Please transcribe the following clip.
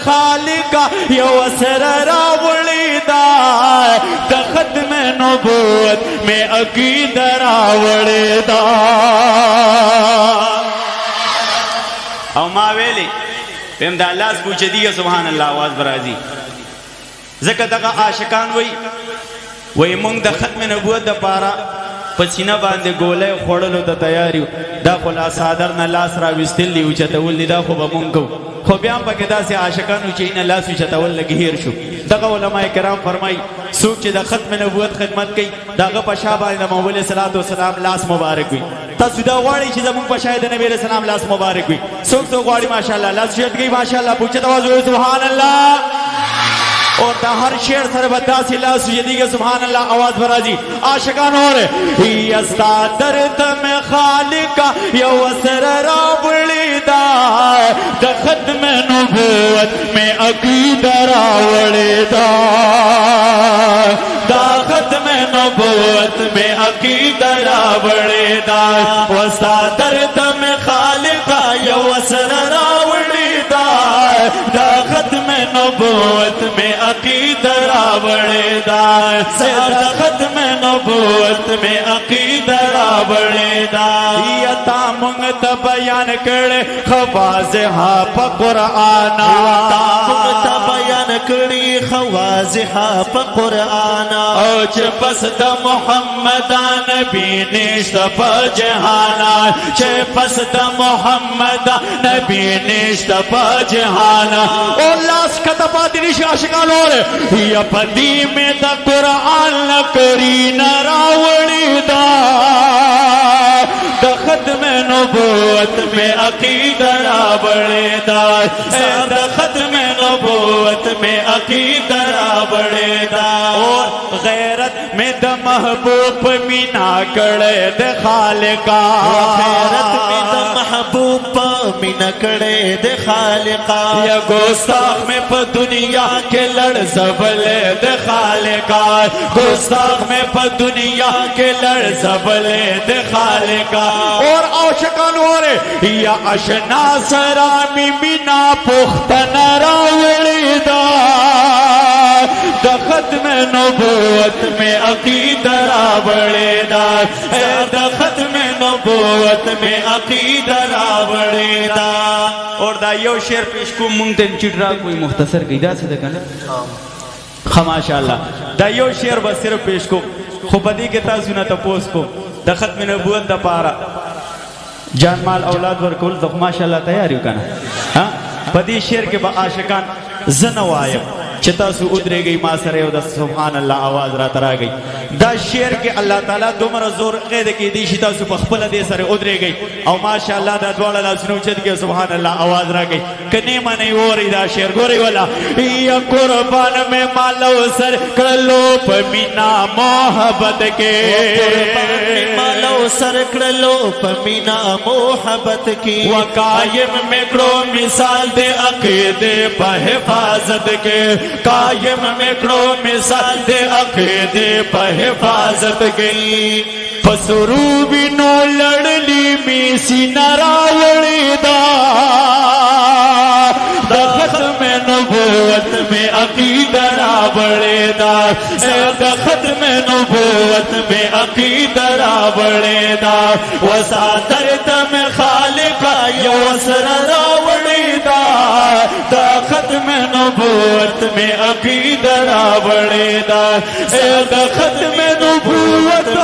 खालिका यो असर रावड़ीदा द खत्म नबूवत में अकीदा रावड़ीदा और मावेली पेम दा अल्लाह से पूछे दिया सुभान अल्लाह आवाज बराजी ज़िक्र दगा आशिकान वही मुंग द खत्म नबूवत द पारा पसीना बांधे गोले खोड़लो द तैयारी दा खोला सादर न लास रा विस्तिल ली उचतवल दा खो बमुंगो खो ब्याम पकेदा से आशिकान उचीन लास उचतवल लगिर शु दगा उलमा किराम फरमाई सूख च द खत्म नबूवत खिदमत की दागा पशाबा द मौला सल्लल्लाहु अलैहि वसल्लम लास मुबारक हुई तसुदा वाड़ी च जमुं पशायद नबी सलाम लास मुबारक हुई सूख तो वाड़ी माशाअल्लाह लास शत गई माशाअल्लाह पूछे तवाज़ु सुभान अल्लाह और दा हर शेर सरबता सिला सुजदी के सुभान अल्लाह आवाज भराजी आशिकान और ही अस्ता दर्द में खालिका यो असर रावड़ीदा द खत्म नबूवत में अकीदा रावड़ीदा दा खत्म नबूवत में अकीदा रावड़ीदा वस्ता दर्द में खालिका यो असर रावड़ीदा दा खत्म नबूवत में अकीदा रावड़ीदा दा खत्म नबूवत में अकीदा रावड़ीदा या तामुंग त बयान करे खवाज हा क़ुरआना तामुंग त बयान करी खवाज हा क़ुरआना औच बस द मोहम्मद नबी निश्त प जहाना चे बस द मोहम्मद नबी निश्त प जहाना ओ लाश कतबा दिश आशिकान और या पदी में द कुरान न करी न रावड़ीदा द खत्म नबूवत में अकीदा रावड़ीदा द खत्म नबूवत में अकीदा रावड़ीदा और गैरत में द महबूब मीना कड़े द खालिका गैरत में द महबूब मीना कड़े द खालिका या गुस्ताख में प दुनिया के लड़ सबले द खालिका गुस्ताख में प दुनिया के लड़ सबले द खालिका और आशिकान और या अशना सरामी बिना पुख्तन रावड़ीदा द खत्म नबूवत में अकीदा रावड़ीदा द खत्म नबूवत में अकीदा रावड़ीदा और दा यो शेर पेश को मुंगतन चिटरा कोई मुख्तसर कीदा से देखना हाँ माशाअल्लाह दा यो शेर बस सिर्फ पेश को खुबदी के ताजुना तपोस को द खत्म नबूवत द पारा जान माल औलाद वर कुल तो माशाअल्लाह तैयारी करना हाँ पदी शेर के बा आशिकान जनवायब चिता सु उतरे गई मासरे द सुभान अल्लाह आवाज रात आ गई द शेर के अल्लाह ताला दुमर जोर कैद की दी शिता सु पखपल दे सरे उतरे गई और माशाअल्लाह द द्वाला ला सुनो चद के सुभान अल्लाह आवाज रा गई कने मने और दा शेर गोरे वाला या कुर्बान में मालो सर कलो पमीना मोहब्बत के कुर्बान में मालो सर कलो पमीना मोहब्बत की व कायम में करो मिसाल दे अकीदे प हिफाजत के कायम में करो मिसाल दे अकीदे प हिफाजत गई फसरू बिनो लड़ली में सीना रावड़ीदा द खत्म नबूवत में अकीदा रावड़ीदा द खत्म नबूवत में अकीदा रावड़ीदा वसा दर्द में खालिका यो असर रावड़ीदा द खत्म नबूवत में अकीदा रावड़ीदा द खत्म नबूवत